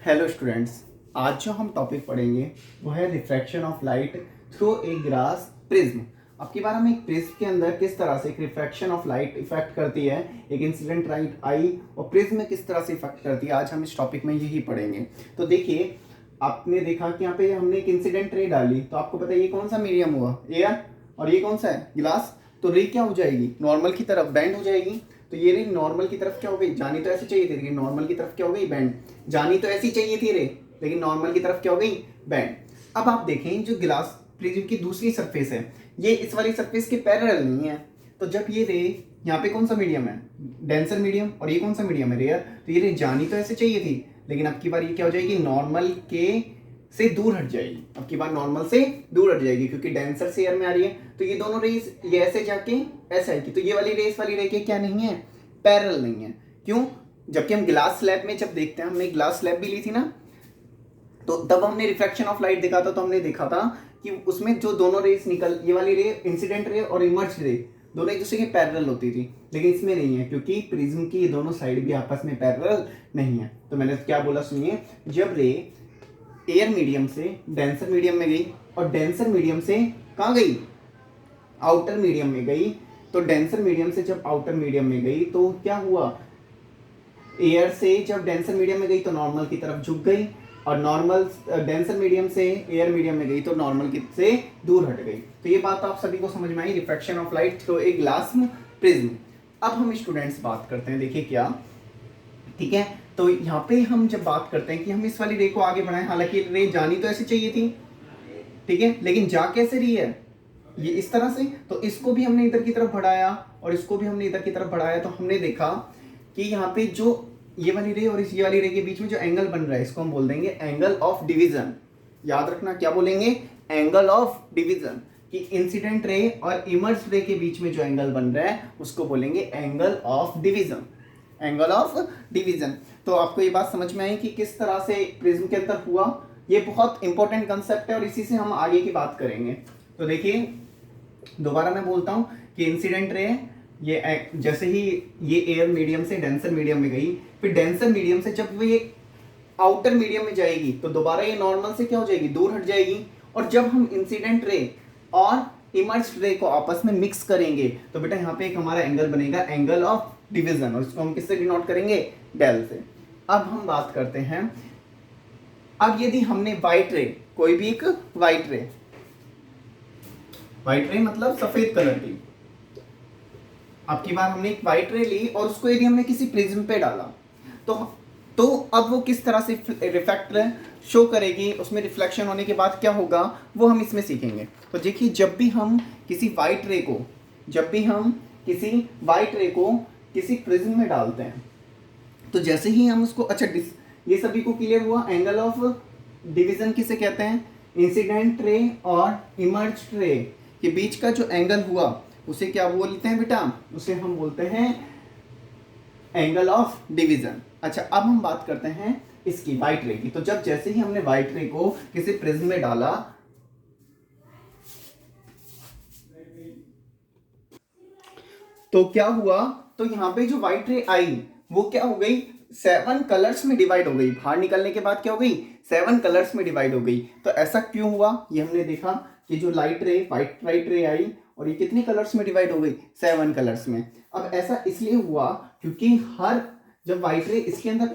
Hello students, आज जो हम टॉपिक पढ़ेंगे वो है refraction of light through a glass prism. अब की बार हम एक प्रिज्म के अंदर किस तरह से एक रिफ्रैक्शन ऑफ लाइट इफेक्ट करती है, एक इंसिडेंट लाइट आई और प्रिज्म में किस तरह से इफेक्ट करती है, आज हम इस टॉपिक में यही पढ़ेंगे। तो देखिए, आपने देखा कि यहाँ पे हमने एक इंसिडेंट रे डाली, तो आपको पता है ये कौन सा मीडियम हुआ, एयर, और ये कौन सा है, ग्लास। तो रे क्या हो जाएगी, नॉर्मल की तरफ बेंड हो जाएगी। तो ये रे नॉर्मल की तरफ क्या हो गई, जानी तो ऐसी चाहिए थी लेकिन नॉर्मल की तरफ क्या हो गई, बेंड। जानी तो ऐसी चाहिए थी रे, लेकिन नॉर्मल की तरफ क्या हो गई, बेंड। अब आप देखें, जो ग्लास प्रिज्म की दूसरी सरफेस है, ये इस वाली सरफेस के पैरेलल नहीं है। तो जब ये रे, यहाँ पे कौन सा मीडियम है, डेंसर मीडियम, और ये कौन सा मीडियम है, रेयर। तो ये रे जानी तो ऐसे चाहिए थी, लेकिन अब की बार ये क्या हो जाएगी, नॉर्मल के से दूर हट जाएगी। अब की बार नॉर्मल से दूर हट जाएगी, क्योंकि डेंसर से एयर में आ रही है। तो ये दोनों रेस ये ऐसे जाके ऐसे आएगी। तो ये वाली रेस वाली रे के क्या नहीं है, पैरेलल नहीं है। क्यों, जबकि हम ग्लास स्लैब में जब देखते हैं, हमने ग्लास स्लैब भी ली थी ना, तो तब हमने रिफ्रैक्शन ऑफ लाइट देखा था। तो हमने देखा था कि उसमें जो दोनों रेस निकल, ये वाली रे इंसिडेंट रे और इमर्ज रे दोनों एक दूसरे के पैरेलल होती थी, लेकिन इसमें नहीं है, क्योंकि प्रिज्म की ये दोनों साइड भी आपस में पैरेलल नहीं है। तो मैंने क्या बोला सुनिए, जब रे एयर मीडियम से डेंसर मीडियम में गई और डेंसर मीडियम से कहाँ गई, आउटर मीडियम में गई, तो डेंसर मीडियम से जब आउटर मीडियम में गई तो क्या हुआ, एयर से जब डेंसर मीडियम में गई तो नॉर्मल की तरफ झुक गई, और नॉर्मल डेंसर मीडियम से एयर मीडियम में गई तो नॉर्मल की से दूर हट गई। तो ये बात आप सभी को समझ में आई, refraction of light through a glass prism. अब हम स्टूडेंट्स बात करते हैं, देखिए क्या, ठीक है। तो यहाँ पे हम जब बात करते हैं कि हम इस वाली रे को आगे बढ़ाएं, हालांकि रे जानी तो ऐसी चाहिए थी, ठीक है, लेकिन जा कैसे रही है, ये इस तरह से। तो इसको भी हमने इधर की तरफ बढ़ाया और इसको भी हमने इधर की तरफ बढ़ाया, तो हमने देखा कि यहाँ पे जो ये वाली रे और इस ये वाली रे के बीच में जो एंगल बन रहा है, इसको हम बोल देंगे एंगल ऑफ डिवीजन। याद रखना, क्या बोलेंगे, एंगल ऑफ डिवीजन। कि इंसिडेंट रे और इमर्ज रे के बीच में जो एंगल बन रहा है उसको बोलेंगे angle of division, angle of division. तो आपको ये बात समझ में आई कि किस तरह से प्रिज्म के अंदर हुआ। ये बहुत इंपॉर्टेंट कंसेप्ट है और इसी से हम आगे की बात करेंगे। तो देखिए, दोबारा मैं बोलता हूं कि इंसिडेंट रे, ये जैसे ही ये एयर मीडियम से डेंसर मीडियम में गई, फिर डेंसर मीडियम से जब वो ये आउटर मीडियम में जाएगी तो दोबारा ये नॉर्मल से क्या हो जाएगी, दूर हट जाएगी। और जब हम इंसिडेंट रे और इमर्ज रे को आपस में मिक्स करेंगे तो बेटा यहाँ पे एक हमारा एंगल बनेगा, एंगल ऑफ डिवीजन, और इसको हम किससे डिनोट करेंगे, डेल से। अब हम बात करते हैं, अब यदि हमने व्हाइट रे, कोई भी एक व्हाइट रे मतलब सफेद कलर की, अब की बार हमने एक व्हाइट रे ली और उसको यदि हमने किसी प्रिज्म पे डाला तो अब वो किस तरह से रिफ्लेक्ट शो करेगी, उसमें रिफ्लेक्शन होने के बाद क्या होगा वो हम इसमें सीखेंगे। तो देखिए, जब भी हम किसी व्हाइट रे को किसी प्रिज्म में डालते हैं, तो जैसे ही हम उसको, अच्छा ये सभी को क्लियर हुआ, एंगल ऑफ डिवीजन किसे कहते हैं, इंसिडेंट रे और इमर्ज रे के बीच का जो एंगल हुआ उसे क्या बोलते हैं बेटा, उसे हम बोलते हैं एंगल ऑफ डिवीजन। अच्छा, अब हम बात करते हैं इसकी व्हाइट रे की। तो जब जैसे ही हमने व्हाइट रे को किसी प्रिज्म में डाला तो क्या हुआ, तो यहाँ पे जो व्हाइट रे आई वो क्या हो गई, 7 कलर्स में डिवाइड हो गई। बाहर निकलने के बाद क्या हो गई, 7 कलर्स में डिवाइड हो गई। तो ऐसा क्यों हुआ, ये हमने देखा कि जो लाइट रे, व्हाइट रे आई और ये कितने कलर्स में डिवाइड हो गई, 7 कलर्स में। अब ऐसा इसलिए हुआ क्योंकि जब व्हाइट रे इसके अंदर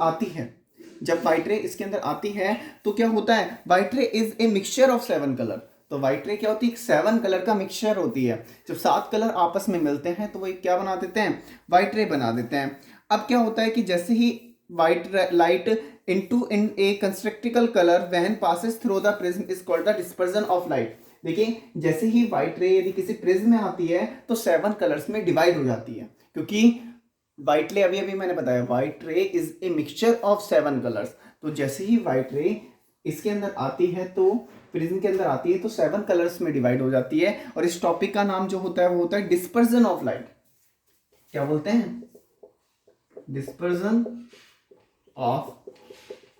आती है, तो क्या होता है, व्हाइट रे is a mixture of 7 colour. तो व्हाइट रे क्या होती है, 7 कलर का मिक्सचर होती है। जब 7 कलर आपस में मिलते हैं तो वो क्या बना देते हैं, व्हाइट रे बना देते हैं। अब क्या होता है कि जैसे ही व्हाइट लाइट इन ए कंस्ट्रक्टिकल colour when passes through the prism is called the dispersion of light. देखिए, जैसे ही व्हाइट रे यदि किसी प्रिज्म में आती है तो 7 कलर्स में डिवाइड हो जाती है, क्योंकि व्हाइट रे, अभी मैंने बताया, व्हाइट रे is a mixture of 7 colours. तो जैसे ही व्हाइट रे इसके अंदर आती है, तो प्रिज्म के अंदर आती है, तो 7 कलर्स में डिवाइड हो जाती है। और इस टॉपिक का नाम जो होता है वो होता है डिस्पर्जन ऑफ लाइट। क्या बोलते हैं, डिस्पर्जन ऑफ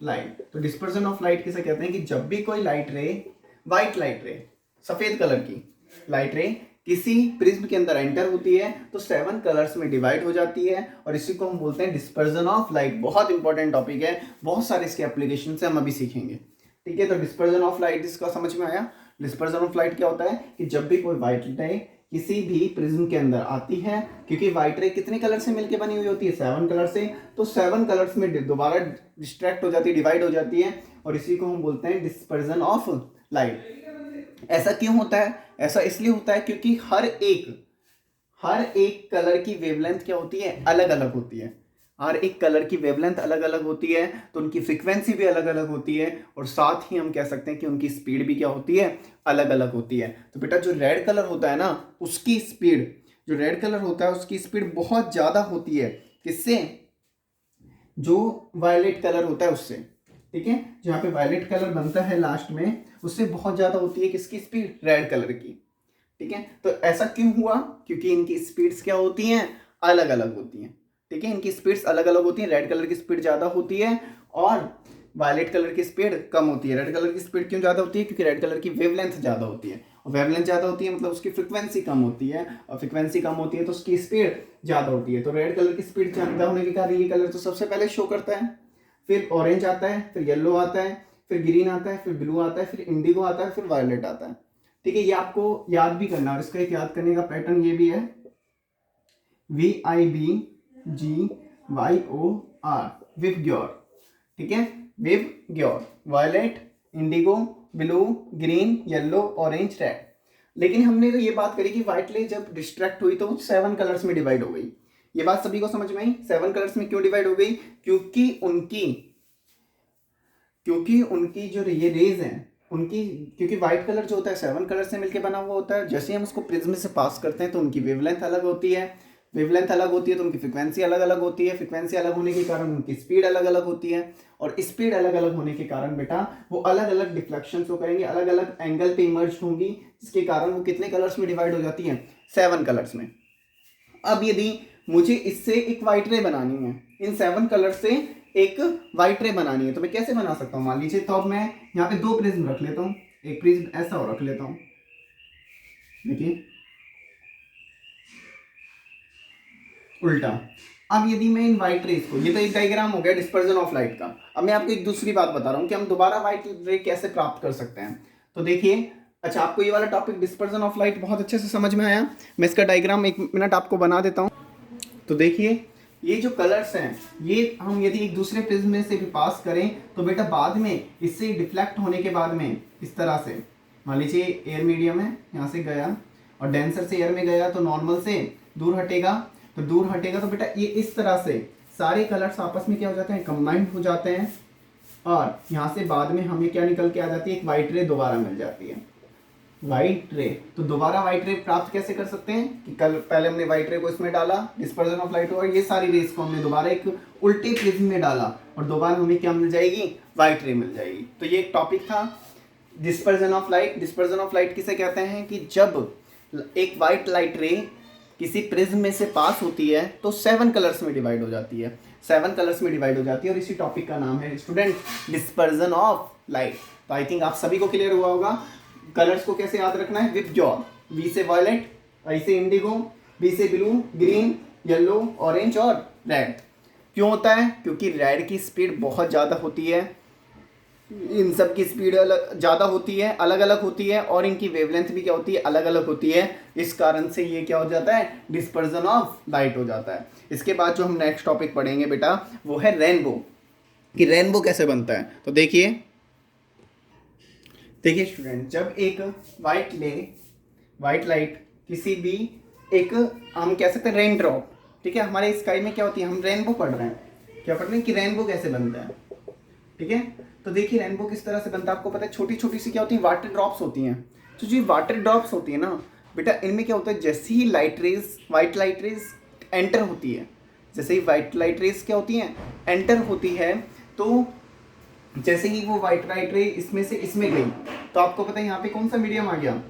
लाइट। तो डिस्पर्जन ऑफ लाइट किसे कहते हैं कि जब भी कोई लाइट रे, व्हाइट लाइट रे, सफेद कलर की लाइट रे किसी प्रिज्म के अंदर एंटर होती है तो 7 कलर्स में डिवाइड हो जाती है और इसी को हम बोलते हैं डिस्पर्जन ऑफ लाइट। बहुत इंपॉर्टेंट टॉपिक है, बहुत सारे इसके एप्लीकेशन से हम अभी सीखेंगे। ठीक है, तो डिस्पर्जन ऑफ लाइट इसका समझ में आया। डिस्पर्जन ऑफ लाइट क्या होता है कि जब भी कोई व्हाइट रे किसी भी प्रिज्म के अंदर आती है, क्योंकि व्हाइट रे कितने कलर से मिलकर बनी हुई होती है, 7 कलर से, तो 7 कलर्स में दोबारा डिस्ट्रैक्ट हो जाती है, डिवाइड हो जाती है और इसी को हम बोलते हैं डिस्पर्जन ऑफ लाइट। ऐसा क्यों होता है? ऐसा इसलिए होता है क्योंकि हर एक कलर की वेवलेंथ क्या होती है, अलग अलग होती है। हर एक कलर की वेवलेंथ अलग अलग होती है, तो उनकी फ्रीक्वेंसी भी अलग अलग होती है और साथ ही हम कह सकते हैं कि उनकी स्पीड भी क्या होती है, अलग अलग होती है। तो बेटा जो रेड कलर होता है ना, उसकी स्पीड, जो रेड कलर होता है उसकी स्पीड बहुत ज़्यादा होती है किससे, जो वायलेट कलर होता है उससे। ठीक है, जहाँ पे वायलेट कलर बनता है लास्ट में, उससे बहुत ज़्यादा होती है किसकी स्पीड, रेड कलर की। ठीक है, तो ऐसा क्यों हुआ, क्योंकि इनकी स्पीड्स क्या होती हैं, अलग अलग होती हैं। ठीक है, इनकी स्पीड्स अलग अलग होती हैं, रेड कलर की स्पीड ज़्यादा होती है और वायलेट कलर की स्पीड कम होती है। रेड कलर की स्पीड क्यों ज़्यादा होती है, क्योंकि रेड कलर की वेवलेंथ ज़्यादा होती है और वेवलेंथ ज़्यादा होती है मतलब उसकी फ्रिक्वेंसी कम होती है और फ्रिक्वेंसी कम होती है तो उसकी स्पीड ज़्यादा होती है। तो रेड कलर की स्पीड ज़्यादा होने के कारण ये कलर तो सबसे पहले शो करता है, फिर ऑरेंज आता है, फिर येलो आता है, फिर ग्रीन आता है, फिर ब्लू आता है, फिर इंडिगो आता है, फिर वायलेट आता है। ठीक है, ये आपको याद भी करना और इसका एक याद करने का पैटर्न ये भी है, VIBGYOR, विबग्योर। ठीक है, VIBGYOR, violet, indigo, blue, green, yellow, orange, red. लेकिन हमने तो ये बात करी कि व्हाइट ले जब डिस्ट्रैक्ट हुई तो 7 कलर्स में डिवाइड हो गई। ये बात सभी को समझ में आई? 7 कलर्स में क्यों डिवाइड हो गई, क्योंकि उनकी जो ये रेज हैं उनकी, क्योंकि व्हाइट कलर जो होता है 7 कलर से मिलकर बना हुआ होता है, जैसे हम उसको प्रिज्म से पास करते हैं तो उनकी वेवलेंथ अलग होती है, वेवलेंथ अलग होती है तो उनकी फ्रिक्वेंसी अलग अलग होती है, फ्रिक्वेंसी अलग होने के कारण उनकी स्पीड अलग अलग होती है और स्पीड अलग अलग होने के कारण बेटा वो अलग अलग डिफ्लेक्शन शो करेंगे, अलग अलग एंगल पे इमर्ज होंगी, जिसके कारण वो कितने कलर्स में डिवाइड हो जाती हैं, 7 कलर्स में। अब यदि मुझे इससे एक व्हाइट रे बनानी है, इन 7 कलर से एक व्हाइट रे बनानी है, तो मैं कैसे बना सकता हूँ? मान लीजिए तो अब मैं यहाँ पे 2 प्रिज्म रख लेता हूँ, एक प्रिज्म ऐसा और रख लेता हूँ, देखिए उल्टा। अब यदि मैं इन व्हाइट रेस को, ये तो एक डायग्राम हो गया डिस्पर्जन ऑफ लाइट का, अब मैं आपको एक दूसरी बात बता रहा हूँ कि हम दोबारा व्हाइट रे कैसे प्राप्त कर सकते हैं। तो देखिए, अच्छा आपको ये वाला टॉपिक डिस्पर्जन ऑफ लाइट बहुत अच्छे से समझ में आया, मैं इसका डायग्राम 1 मिनट आपको बना देता हूँ। तो देखिए ये जो कलर्स हैं, ये हम यदि एक दूसरे प्रिज्म में से भी पास करें तो बेटा बाद में इससे डिफ्लेक्ट होने के बाद में इस तरह से, मान लीजिए एयर मीडियम है, यहाँ से गया और डेंसर से एयर में गया तो नॉर्मल से दूर हटेगा, तो दूर हटेगा तो बेटा ये इस तरह से सारे कलर्स आपस में क्या हो जाते हैं, कंबाइंड हो जाते हैं और यहाँ से बाद में हमें क्या निकल के आ जाती है, एक वाइट रे दोबारा मिल जाती है, व्हाइट रे। तो दोबारा व्हाइट रे प्राप्त कैसे कर सकते हैं कि कल पहले हमने व्हाइट रे को इसमें डाला, डिस्पर्जन ऑफ लाइट हुआ, ये सारी रेस को हमने दोबारा एक उल्टे प्रिज्म में डाला और दोबारा हमें क्या मिल जाएगी, व्हाइट रे मिल जाएगी। तो ये एक टॉपिक था dispersion of light. Dispersion of light किसे कहते हैं कि जब एक व्हाइट लाइट रे किसी प्रिज्म में से पास होती है तो 7 कलर्स में डिवाइड हो जाती है, 7 कलर्स में डिवाइड हो जाती है और इसी टॉपिक का नाम है स्टूडेंट डिस्पर्जन ऑफ लाइट। तो आई थिंक आप सभी को क्लियर हुआ होगा। कलर्स को कैसे याद रखना है, विबग्योर, वी से वायलेट, आई से इंडिगो, बी से ब्लू, ग्रीन, येलो, ऑरेंज और रेड। क्यों होता है, क्योंकि रेड की स्पीड बहुत ज़्यादा होती है, इन सब की स्पीड ज़्यादा होती है, अलग अलग होती है और इनकी वेवलेंथ भी क्या होती है, अलग अलग होती है। इस कारण से ये क्या हो जाता है, डिस्पर्जन ऑफ लाइट हो जाता है। इसके बाद जो हम नेक्स्ट टॉपिक पढ़ेंगे बेटा वो है रेनबो, कि रेनबो कैसे बनता है। तो देखिए स्टूडेंट, जब एक वाइट लाइट किसी भी एक, हम कह सकते हैं रेन ड्रॉप, ठीक है, हमारे स्काई में क्या होती है, हम रेनबो पढ़ रहे हैं, क्या पढ़ रहे हैं कि रेनबो कैसे बनता है। ठीक है, तो देखिए रेनबो किस तरह से बनता है, आपको पता है छोटी छोटी सी क्या होती है, वाटर ड्रॉप्स होती हैं। तो जो वाटर ड्रॉप्स होती है ना बेटा, इनमें क्या होता है, जैसे ही व्हाइट लाइट रेज एंटर होती है, जैसे ही व्हाइट लाइट रेज क्या होती हैं, एंटर होती है, तो जैसे ही वो व्हाइट लाइट रे इसमें से इसमें गई तो आपको पता है यहाँ पे कौन सा मीडियम आ गया,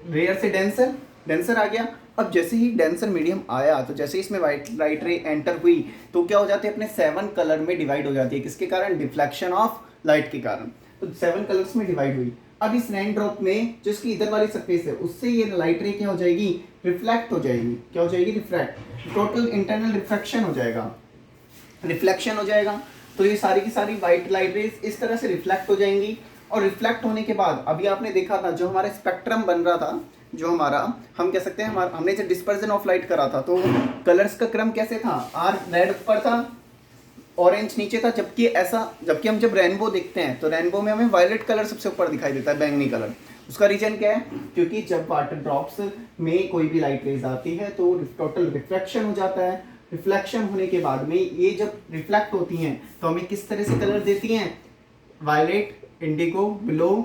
रेयर से डेंसर आ गया। अब जैसे ही डेंसर मीडियम आया तो जैसे ही इसमें व्हाइट लाइट रे एंटर हुई तो क्या हो जाती है, अपने 7 कलर में डिवाइड हो जाती है, किसके कारण, डिफ्लेक्शन ऑफ लाइट के कारण। तो 7 कलर्स में डिवाइड हुई। अब इस रेन ड्रॉप में जो इसकी इधर वाली सरफेस है उससे ये लाइट रे क्या हो जाएगी, रिफ्लेक्ट हो जाएगी। क्या हो जाएगी, रिफ्लेक्ट। टोटल इंटरनल रिफ्रैक्शन हो जाएगा, रिफ्लेक्शन हो जाएगा। तो ये सारी की सारी व्हाइट लाइट रेज इस तरह से रिफ्लेक्ट हो जाएंगी। और रिफ्लेक्ट होने के बाद अभी आपने देखा था जो हमारा स्पेक्ट्रम बन रहा था, जो हमारा हम कह सकते हैं हमने जो डिस्पर्जन ऑफ लाइट करा था, तो कलर्स का क्रम कैसे था, आर रेड ऊपर था, ऑरेंज नीचे था, जबकि हम जब रेनबो देखते हैं तो रेनबो में हमें वायलेट कलर सबसे ऊपर दिखाई देता है, बैंगनी कलर। उसका रीजन क्या है, क्योंकि जब वाटर ड्रॉप्स में कोई भी लाइट रेज आती है तो टोटल रिफ्लेक्शन हो जाता है। रिफ्लेक्शन होने के बाद में ये जब रिफ्लेक्ट होती हैं तो हमें किस तरह से कलर देती हैं, वायलेट, इंडिगो, ब्लू,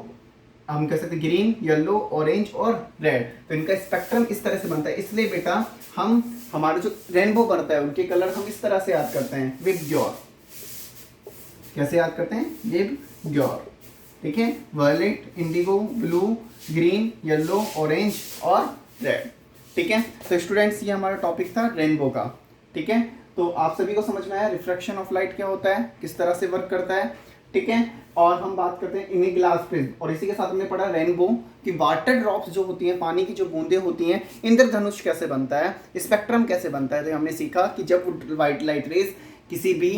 हम कह सकते हैं ग्रीन, येलो, ऑरेंज और रेड। तो इनका स्पेक्ट्रम इस तरह से बनता है। इसलिए बेटा हम हमारा जो रेनबो बनता है उनके कलर हम इस तरह से याद करते हैं, विबग्योर। कैसे याद करते हैं, विबग्योर। ठीक है, violet, indigo, blue, green, yellow, orange और रेड। ठीक है, तो स्टूडेंट्स ये हमारा टॉपिक था रेनबो का। ठीक है, तो आप सभी को समझ में आया रिफ्रैक्शन ऑफ लाइट क्या होता है, किस तरह से वर्क करता है। ठीक है, और हम बात करते हैं इन ग्लास प्रिज्म, और इसी के साथ हमने पढ़ा रेनबो कि वाटर ड्रॉप्स जो होती हैं, पानी की जो बूंदें होती हैं, इंद्रधनुष कैसे बनता है, स्पेक्ट्रम कैसे बनता है। तो हमने सीखा कि जब व्हाइट लाइट रेज किसी भी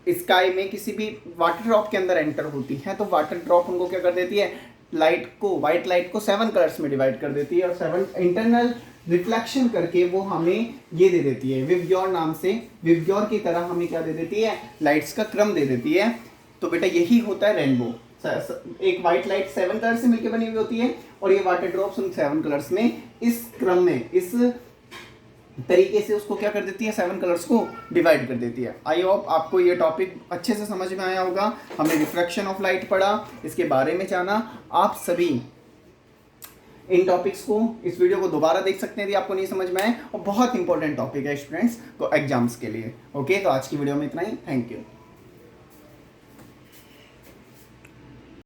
स्काई में किसी भी वाटर ड्रॉप के अंदर एंटर होती है तो वाटर ड्रॉप उनको क्या कर देती है, लाइट को, व्हाइट लाइट को 7 कलर्स में डिवाइड कर देती है और 7 इंटरनल रिफ्लेक्शन करके वो हमें ये दे देती है, विबग्योर नाम से, विबग्योर की तरह हमें क्या दे देती है, लाइट्स का क्रम दे देती है। तो बेटा यही होता है रेनबो। एक व्हाइट लाइट 7 कलर से मिलकर बनी हुई होती है और ये वाटर ड्रॉप्स उन 7 कलर्स में इस क्रम में, इस तरीके से उसको क्या कर देती है, 7 कलर्स को डिवाइड कर देती है। आई होप आपको ये टॉपिक अच्छे से समझ में आया होगा। हमने रिफ्रैक्शन ऑफ लाइट पढ़ा, इसके बारे में जाना। आप सभी इन टॉपिक्स को, इस वीडियो को दोबारा देख सकते हैं यदि आपको नहीं समझ में आए, और बहुत इंपॉर्टेंट टॉपिक है स्टूडेंट्स को एग्जाम्स के लिए। ओके, तो आज की वीडियो में इतना ही। Thank you.